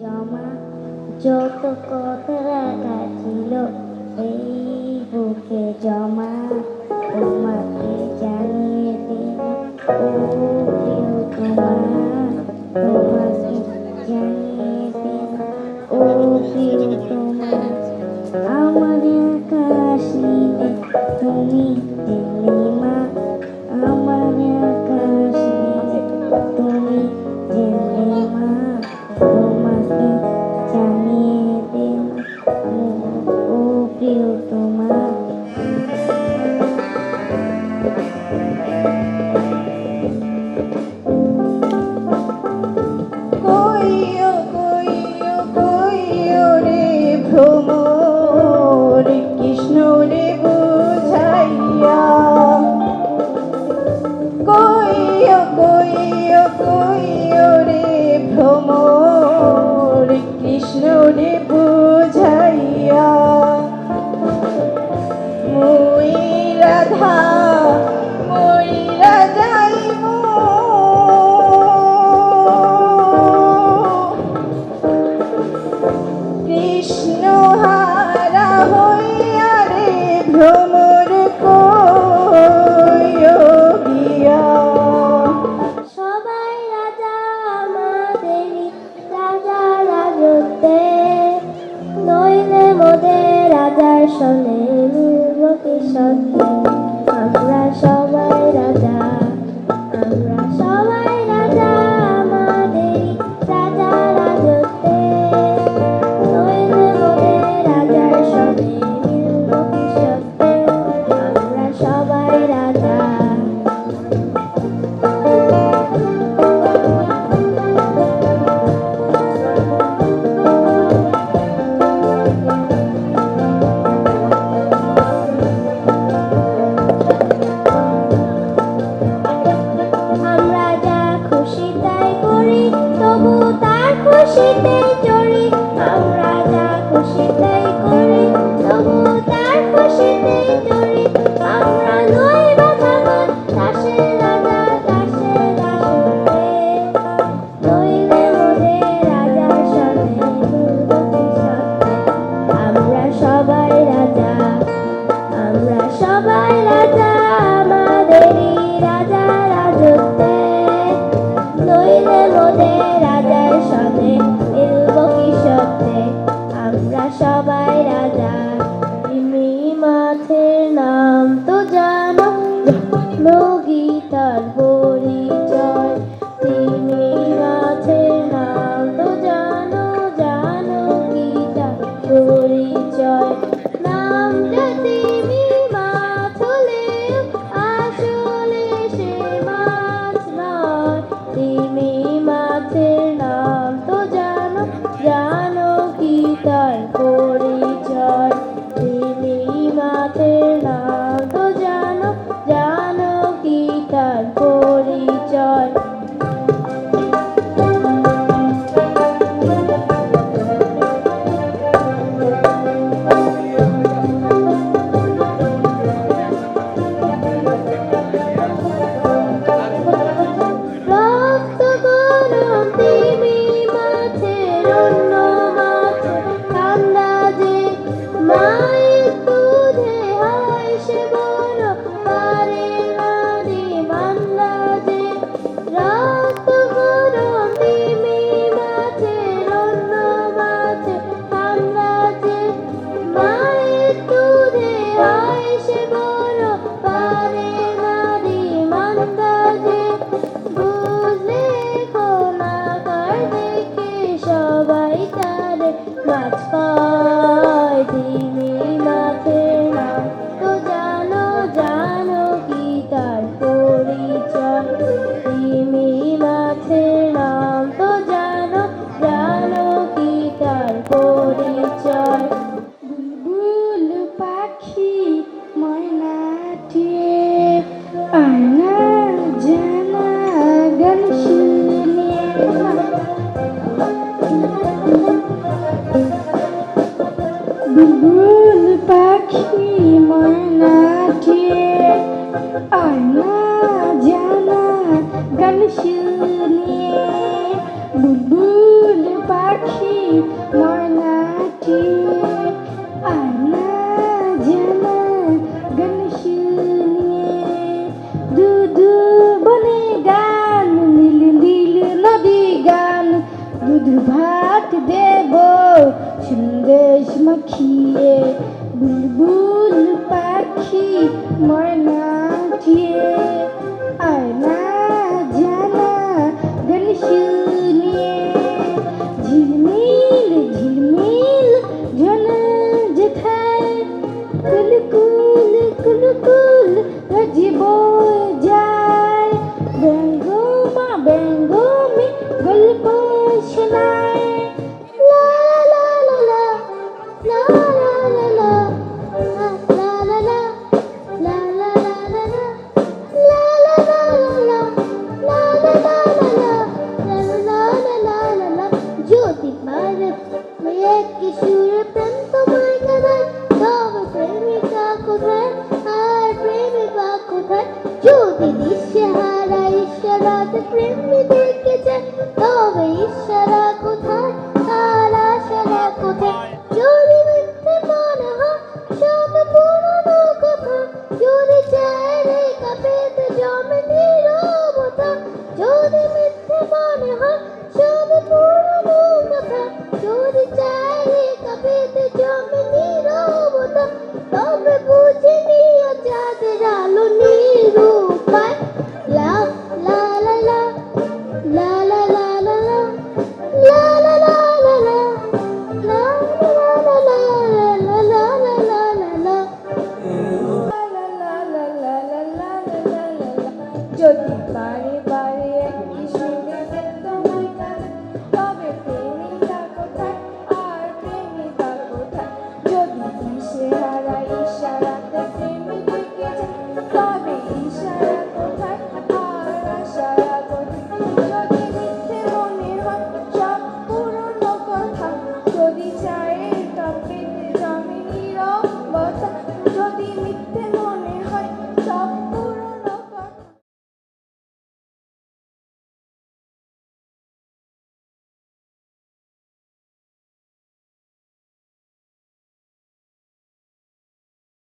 জমা যত কথা রাখা ছিল এই বুকে জমা তোমাকে জানিয়ে দিলাম ও প্রিয় তোমাকে জানিয়ে দিলাম ও প্রিয় আমার আকাশ নীলে তুমি নীলিমা আমার আকাশ নীলে তুমি নীলিমা তোমাকে জানিয়ে দিলাম ও প্রিয় কইও কইও কইও রে ভ্রমর কৃষ্ণ রে বুঝাইয়া কইও কইও কইও রে ভ্রমর কৃষ্ণ রে বুঝাইয়া মই রাধা মইরা যাইব কৃষ্ণ হারা হইয়া রে ভ্রমর কইও গিয়া সবাই রাজা আমাদেরই রাজা রাজত্বে নইলে মোদের রাজার সঙ্গে মিলব কি সত্যি আমরা সবাই রাজা আমাদেরই রাজা রাজত্বে নইলে মোদের রাজার সঙ্গে মিলব কি সত্যি আমরা সবাই রাজা আমরা যা খুশি তাই করি তবু তার খুশিতেই চড়ি আমরা যা খুশি তাই করি তবু তার খুশিতেই চড়ি আমরা নই বা পাগল দাসের রাজা দাসের দাসত্বে নইলে মোদের রাজার সাথে মিলব কি সত্যে আমরা সবাই রাজা আমাদেরই রাজা রাজত্বে নইলে মোদের রাজার সঙ্গে মিলব কি সত্যে আমরা সবাই রাজা তুমি মাথের নাম তো জানো গীতার পরিচয় তুমি মাথের নাম তো জানো গীতার পরিচয় নামটা তুমি মাছ হলেও আসলে সে মাছ নয় তুমি মাছের নাম তো জানো কি তার পরিচয় তুমি মাছের নাম তো জানো কি তার পরিচয় রক্ত গরম তিমি মাছের অন্য মাছে ঠান্ডা যে মায়ের দুধে হয় সে বড় পারে নারী মান্ডা যে রক্ত গরম তিমি মাছের অন্য মাছে ঠান্ডা যে মায়ের দুধে হয় সে বড় পারে নারী মান্ডা যে বুঝলে কোনাকার দেখে সবাই তারে মাছ পায় তুমি মাছের নাম তো জানো কি তার পরিচয় তুমি মাছের নাম তো জানো কি তার পরিচয় বুলবুল পাখি ময়নাটিয়ে আয়না জানা গান শুনে বুলবুল পাখি ময়নাটিয়ে আয়না জানা গান শুনে বুলবুল পাখি মধুর ভাত দেব সন্দেশ মাখিয়ে বুলবুল পাখি ময়না দিয়ে আয়না জানা গান শুনিয়ে ঝিলমিল ঝিলমিল ঝনা যেথায় কুলকুল কুলকুল বাজিব যায় ব্যঙ্গমা ব্যঙ্গমে গল্প শোনায় লা লা লা লা লা লা লা লা লা লা লা লা লা লা লা লা জ্যোতি ভারত মেয়ে কিশোর প্রেম তোমায় কাঁদায় তবে প্রেমিকা কোথায় আর প্রেমিকা কোথায় যদি দিশে হারা ঈশ্বরাতে প্রেম